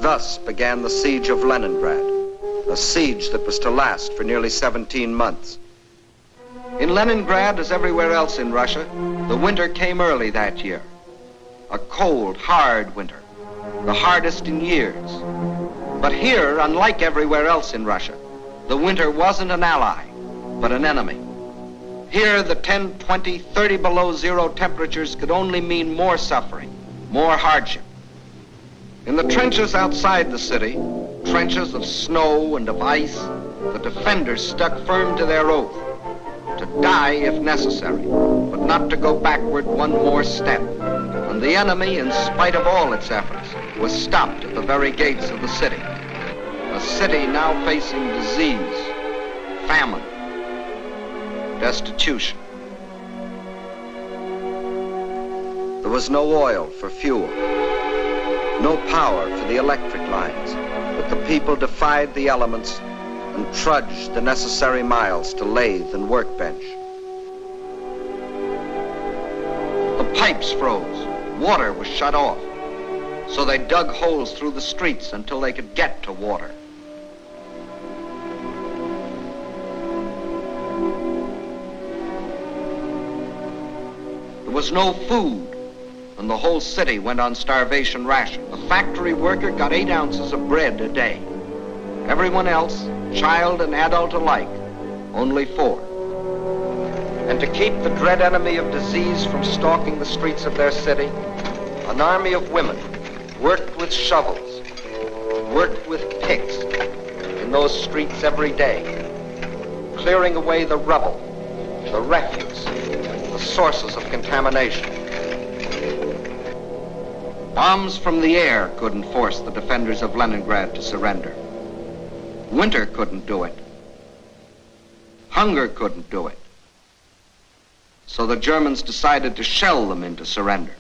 Thus began the siege of Leningrad, a siege that was to last for nearly 17 months. In Leningrad, as everywhere else in Russia, the winter came early that year. A cold, hard winter, the hardest in years. But here, unlike everywhere else in Russia, the winter wasn't an ally, but an enemy. Here, the 10, 20, 30 below zero temperatures could only mean more suffering, more hardship. In the trenches outside the city, trenches of snow and of ice, the defenders stuck firm to their oath, to die if necessary, but not to go backward one more step. And the enemy, in spite of all its efforts, was stopped at the very gates of the city. A city now facing disease, famine, destitution. There was no oil for fuel, no power for the electric lines, but the people defied the elements and trudged the necessary miles to lathe and workbench. The pipes froze, water was shut off, so they dug holes through the streets until they could get to water. There was no food, and the whole city went on starvation ration. The factory worker got 8 ounces of bread a day. Everyone else, child and adult alike, only 4. And to keep the dread enemy of disease from stalking the streets of their city, an army of women worked with shovels, worked with picks in those streets every day, clearing away the rubble, the refuse, the sources of contamination. Bombs from the air couldn't force the defenders of Leningrad to surrender. Winter couldn't do it. Hunger couldn't do it. So the Germans decided to shell them into surrender.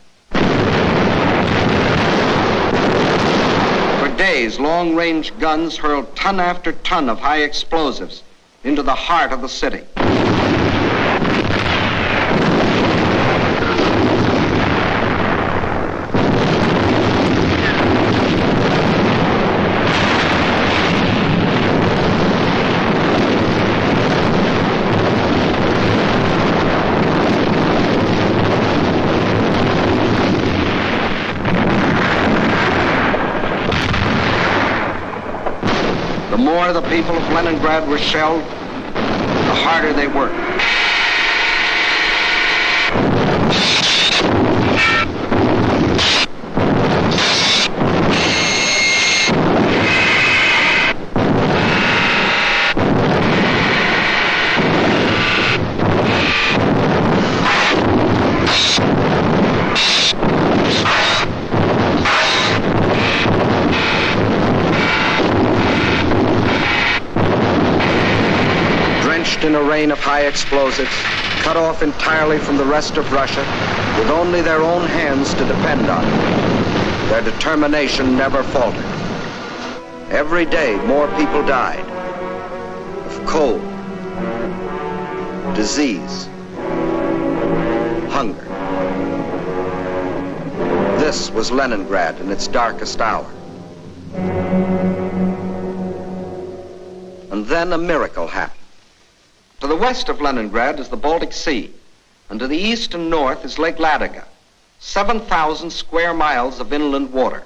For days, long-range guns hurled ton after ton of high explosives into the heart of the city. The more the people of Leningrad were shelled, the harder they worked. In a rain of high explosives, cut off entirely from the rest of Russia, with only their own hands to depend on. Their determination never faltered. Every day, more people died of cold, disease, hunger. This was Leningrad in its darkest hour. And then a miracle happened. To the west of Leningrad is the Baltic Sea, and to the east and north is Lake Ladoga, 7,000 square miles of inland water.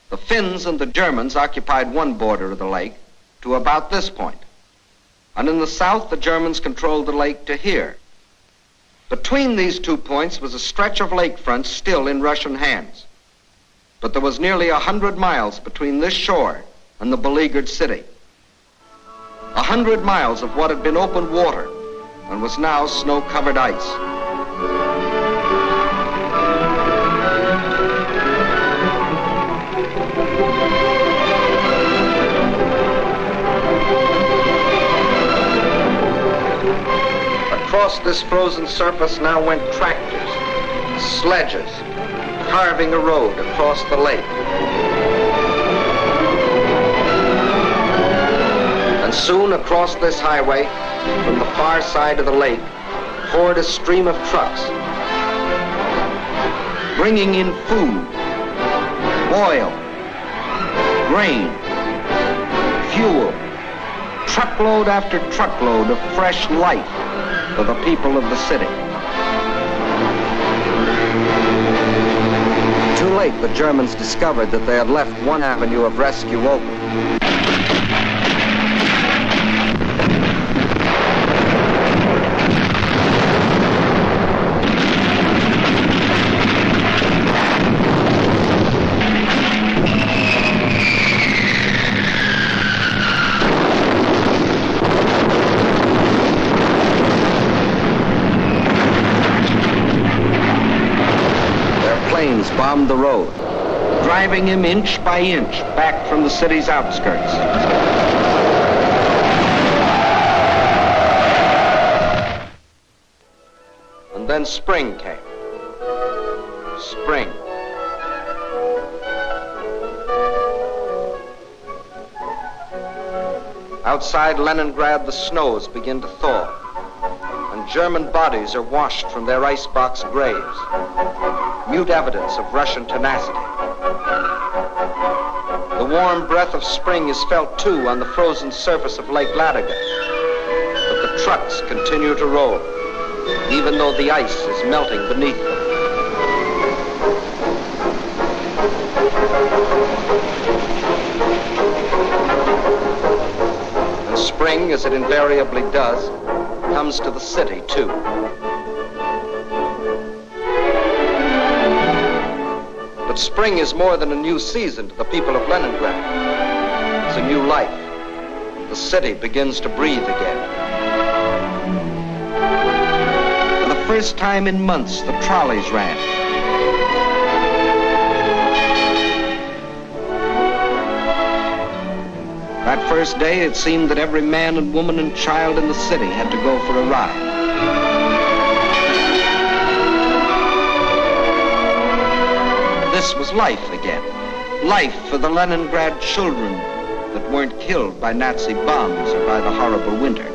The Finns and the Germans occupied one border of the lake to about this point, and in the south the Germans controlled the lake to here. Between these 2 points was a stretch of lakefront still in Russian hands, but there was nearly 100 miles between this shore and the beleaguered city. 100 miles of what had been open water and was now snow-covered ice. Across this frozen surface now went tractors, sledges, carving a road across the lake. And soon across this highway, from the far side of the lake, poured a stream of trucks, bringing in food, oil, grain, fuel, truckload after truckload of fresh life for the people of the city. Too late, the Germans discovered that they had left one avenue of rescue open. Planes bombed the road, driving him inch by inch back from the city's outskirts. And then spring came. Spring. Outside Leningrad, the snows begin to thaw, and German bodies are washed from their icebox graves. Mute evidence of Russian tenacity. The warm breath of spring is felt too on the frozen surface of Lake Ladoga. But the trucks continue to roll, even though the ice is melting beneath them. And spring, as it invariably does, comes to the city too. But spring is more than a new season to the people of Leningrad. It's a new life. The city begins to breathe again. For the first time in months, the trolleys ran. That first day, it seemed that every man and woman and child in the city had to go for a ride. This was life again. Life for the Leningrad children that weren't killed by Nazi bombs or by the horrible winter.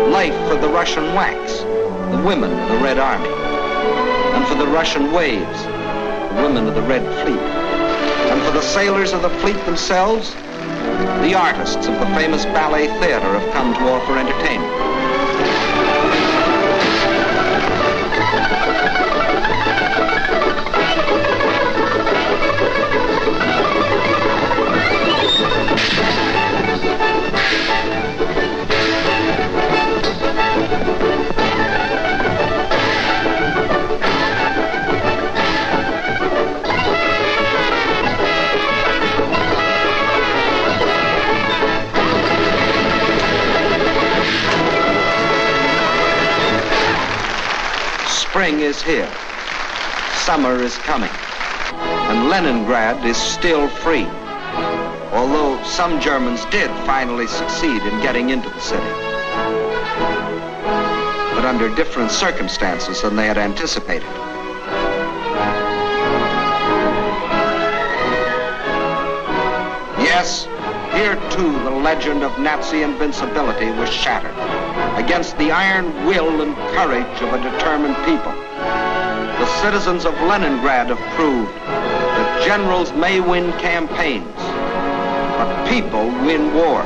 Life for the Russian WACs, the women of the Red Army. And for the Russian waves, the women of the Red Fleet. And for the sailors of the fleet themselves, the artists of the famous ballet theater have come to offer entertainment. Spring is here. Summer is coming. And Leningrad is still free. Although some Germans did finally succeed in getting into the city. But under different circumstances than they had anticipated. Yes, here too the legend of Nazi invincibility was shattered against the iron will and courage of a determined people. The citizens of Leningrad have proved that generals may win campaigns, but people win wars.